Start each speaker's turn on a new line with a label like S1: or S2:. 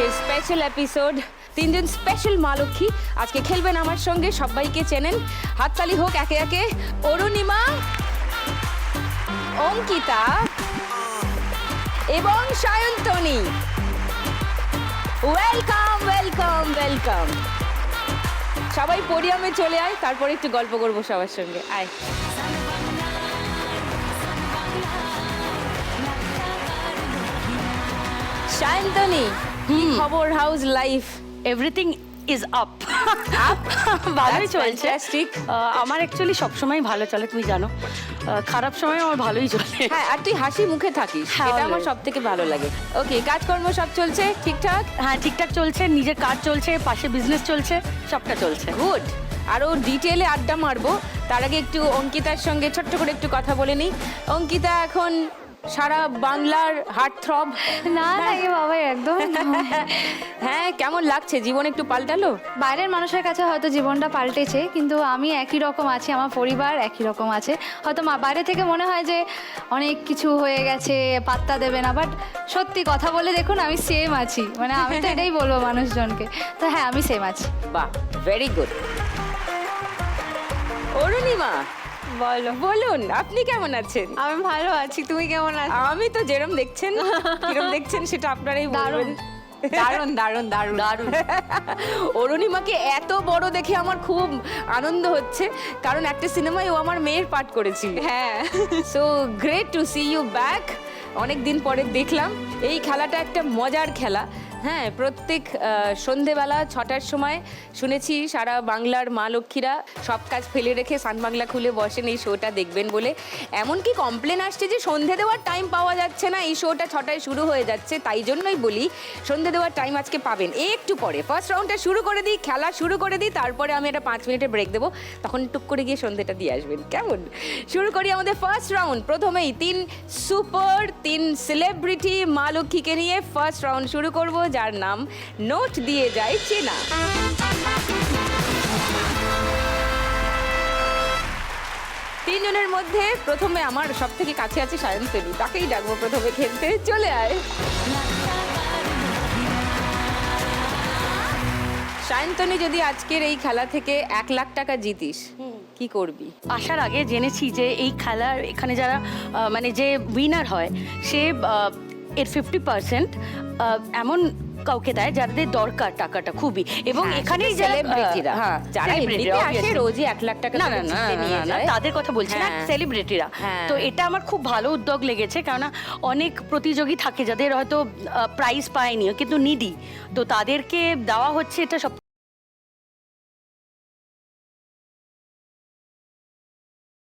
S1: আজকে special episode. তিনজন special মা লক্ষ্মী আজকে খেলবেন আমার সঙ্গে, সবাইকে চেনেন। হাততালি হোক একে একে। অরুণিমা, অঙ্কিতা এবং সায়ন্তনী। Welcome welcome welcome. সবাই পোডিয়ামে চলে আয়, তারপরে একটু গল্প করবো সবার সঙ্গে। আয়। সায়ন্তনী, কি খবর? House life?
S2: Everything is up. ভালোই চলছে। আমার অ্যাকচুয়ালি সবসময় ভালো চলে, তুমি জানো। খারাপ সময় আমার ভালোই চলে।
S1: হ্যাঁ, আর তুই হাসি মুখে থাকিস,
S2: হ্যাঁ,
S1: এটা আমার
S2: always।
S1: সব থেকে ভালো লাগে। ওকে, কাজকর্ম সব চলছে ঠিকঠাক?
S2: হ্যাঁ, ঠিকঠাক চলছে। নিজের কাজ চলছে, পাশে বিজনেস চলছে, সবটা চলছে।
S1: গুড। আরও ডিটেলে আড্ডা মারবো, তার আগে একটু অঙ্কিতার সঙ্গে ছোট্ট করে একটু কথা বলে নিই। অঙ্কিতা এখন সারা বাংলার হার্ট থ্রব।
S3: না না এ বাবা, একদম না।
S1: হ্যাঁ, কেমন লাগছে? জীবন একটু পাল্টালো?
S3: বাইরের মানুষের কাছে হয়তো জীবনটা পাল্টেছে, কিন্তু আমি একই রকম আছি, আমার পরিবার একই রকম আছে। হয়তো বাইরে থেকে মনে হয় যে অনেক কিছু হয়ে গেছে, পাত্তা দেবে না, বাট সত্যি কথা বলে দেখুন আমি সেম আছি। মানে আমি তো এটাই বলবো মানুষজনকে। তো হ্যাঁ, আমি সেম আছি।
S1: বাহ, ভেরি গুড। অরুণিমা,
S3: বলো।
S1: বলুন আপনি কেমন আছেন?
S3: আমি ভালো আছি, তুমি কেমন আছো?
S1: আমি তো যেরম দেখছেন, কিরম দেখছেন সেটা আপনারাই বলবেন।
S3: দারুণ দারুণ দারুণ দারুণ।
S1: অরুণিমাকে এত বড় দেখে আমার খুব আনন্দ হচ্ছে, কারণ একটা সিনেমায় ও আমার মেয়ের পাঠ করেছিল।
S3: হ্যাঁ,
S1: so great to see you back. অনেক দিন পরে দেখলাম। এই খেলাটা একটা মজার খেলা। হ্যাঁ, প্রত্যেক সন্ধেবেলা 6টার সময় শুনেছি সারা বাংলার মা লক্ষ্মীরা সব কাজ ফেলে রেখে সান বাংলা খুলে বসেন এই শোটা দেখবেন বলে। এমনকি কমপ্লেন আসছে যে সন্ধে দেওয়ার টাইম পাওয়া যাচ্ছে না, এই শোটা 6টায় শুরু হয়ে যাচ্ছে। তাই জন্যই বলি সন্ধে দেওয়ার টাইম আজকে পাবেন একটু পরে। ফার্স্ট রাউন্ডটা শুরু করে দিই, খেলা শুরু করে দিই, তারপরে আমি একটা 5 মিনিটের ব্রেক দেবো, তখন টুক করে গিয়ে সন্ধেটা দিয়ে আসবেন, কেমন? শুরু করি আমাদের ফার্স্ট রাউন্ড। প্রথমেই 3 সেলিব্রিটি মা লক্ষ্মীকে নিয়ে ফার্স্ট রাউন্ড শুরু করব, যার নাম নোট দিয়ে যায় চেনা। তিনজনের মধ্যে প্রথমে আমার সব থেকে কাছে আছে সায়ন্তনী, তাকেই ডাকবো প্রথমে খেলতে। চলে আয় সায়ন্তনী, যদি আজকের এই খেলা থেকে 1 লাখ টাকা জিতিস কি করবি?
S2: আসার আগে জেনেছি যে এই খেলার এখানে যারা মানে যে উইনার হয় সে এর 50% এমন কাউকে দেয় যাদের দরকার টাকাটা খুবই। এবং এখানেই
S1: সেলিব্রিটিরা,
S2: হ্যাঁ,
S1: যারা এমনিতে আসে রোজই 1 লাখ টাকা
S2: না
S1: করে
S2: না না
S1: জিতে নিয়ে
S2: না,
S1: যায়।
S2: তাদের কথা বলছি না,
S1: হ্যাঁ।
S2: সেলিব্রিটিরা।
S1: হ্যাঁ।
S2: তো এটা আমার খুব ভালো উদ্যোগ লেগেছে, কেননা অনেক প্রতিযোগী থাকে যাদের হয়তো প্রাইজ পায়নি কিন্তু নিডি, তো তাদেরকে দেওয়া হচ্ছে, এটা সব